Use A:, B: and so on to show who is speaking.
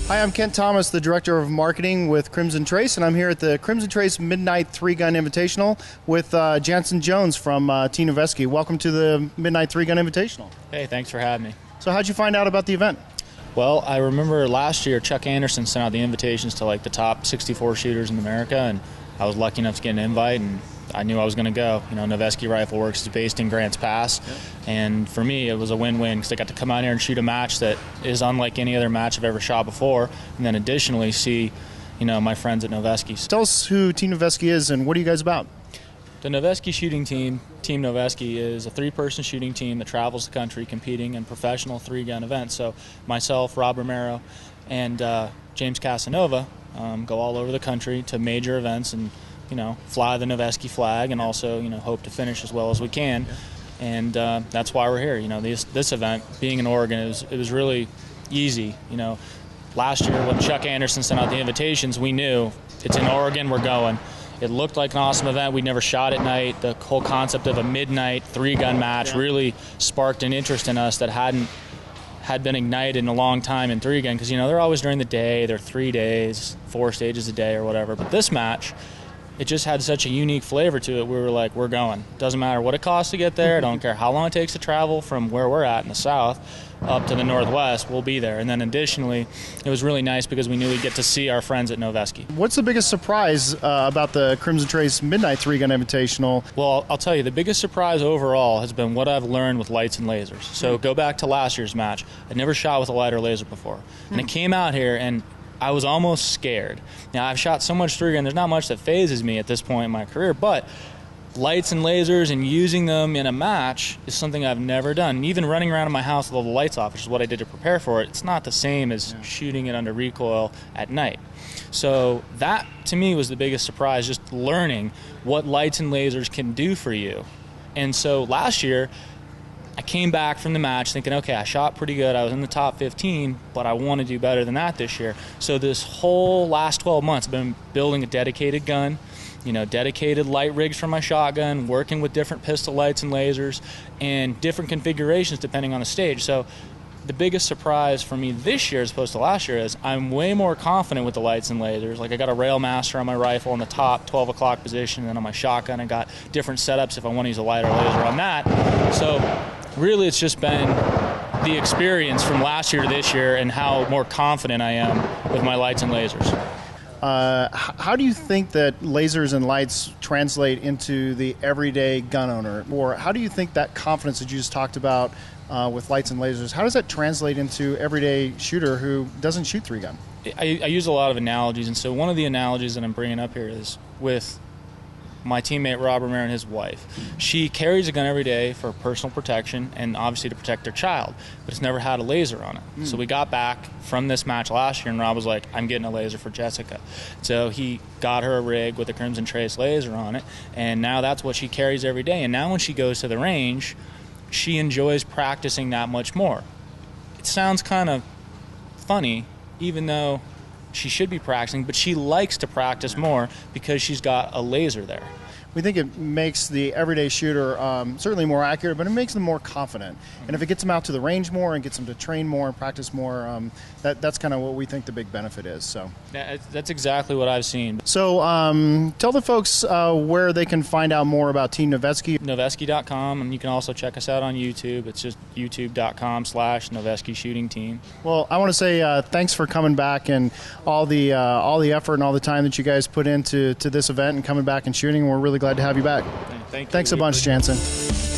A: Hi, I'm Kent Thomas, the Director of Marketing with Crimson Trace, and I'm here at the Crimson Trace Midnight 3-Gun Invitational with Jansen Jones from Team Noveske. Welcome to the Midnight 3-Gun Invitational.
B: Hey, thanks for having me.
A: So how'd you find out about the event?
B: Well, I remember last year Chuck Anderson sent out the invitations to like the top 64 shooters in America, and I was lucky enough to get an invite, and I knew I was going to go. You know, Noveske Rifle Works is based in Grants Pass, and for me it was a win-win because I got to come out here and shoot a match that is unlike any other match I've ever shot before, and then additionally see, you know, my friends at Noveske.
A: Tell us who Team Noveske is and what are you guys about?
B: The Noveske shooting team, Team Noveske, is a 3-person shooting team that travels the country competing in professional 3-gun events. So myself, Rob Romero, and James Casanova go all over the country to major events and, you know, fly the Noveske flag and also, you know, hope to finish as well as we can. And that's why we're here. You know, this event, being in Oregon, it was really easy. You know, last year when Chuck Anderson sent out the invitations, we knew it's in Oregon, we're going. It looked like an awesome event. We'd never shot at night. The whole concept of a midnight 3-gun match really sparked an interest in us that had been ignited in a long time in 3-gun, because, you know, they're always during the day. They're 3 days, 4 stages a day or whatever. But this match, it just had such a unique flavor to it. We were like, we're going. Doesn't matter what it costs to get there. I don't care how long it takes to travel from where we're at in the south up to the northwest. We'll be there. And then additionally, it was really nice because we knew we'd get to see our friends at Noveske.
A: What's the biggest surprise about the Crimson Trace Midnight 3-Gun Invitational?
B: Well, I'll tell you, the biggest surprise overall has been what I've learned with lights and lasers. So go back to last year's match. I'd never shot with a light or laser before. And I came out here and I was almost scared. Now, I've shot so much 3-gun, there's not much that phases me at this point in my career, but lights and lasers and using them in a match is something I've never done. And even running around in my house with all the lights off, which is what I did to prepare for it, it's not the same as shooting it under recoil at night. So that, to me, was the biggest surprise, just learning what lights and lasers can do for you. And so last year, I came back from the match thinking, okay, I shot pretty good. I was in the top 15, but I want to do better than that this year. So this whole last 12 months, I've been building a dedicated gun, you know, dedicated light rigs for my shotgun, working with different pistol lights and lasers, and different configurations depending on the stage. So the biggest surprise for me this year as opposed to last year is I'm way more confident with the lights and lasers. Like, I got a rail master on my rifle in the top 12 o'clock position, and then on my shotgun I got different setups if I want to use a light or laser on that. So really, it's just been the experience from last year to this year and how more confident I am with my lights and lasers.
A: How do you think that lasers and lights translate into the everyday gun owner? Or how do you think that confidence that you just talked about with lights and lasers, how does that translate into everyday shooter who doesn't shoot 3-gun?
B: I use a lot of analogies, and so one of the analogies that I'm bringing up here is with my teammate Rob Romero and his wife. She carries a gun every day for personal protection and obviously to protect their child, but it's never had a laser on it. So we got back from this match last year and Rob was like, I'm getting a laser for Jessica. So he got her a rig with a Crimson Trace laser on it, and now that's what she carries every day. And now when she goes to the range, she enjoys practicing that much more. It sounds kind of funny, even though she should be practicing, but she likes to practice more because she's got a laser there.
A: We think it makes the everyday shooter certainly more accurate, but it makes them more confident. And if it gets them out to the range more and gets them to train more and practice more, that's kind of what we think the big benefit is. So
B: that's exactly what I've seen.
A: So tell the folks where they can find out more about Team Noveske.
B: Noveske.com, and you can also check us out on YouTube. It's just youtube.com/Noveske Shooting Team. Well,
A: I want to say thanks for coming back and all the effort and all the time that you guys put into this event and coming back and shooting. We're really glad to have you back.
B: Thank you.
A: Thanks a bunch, Jansen.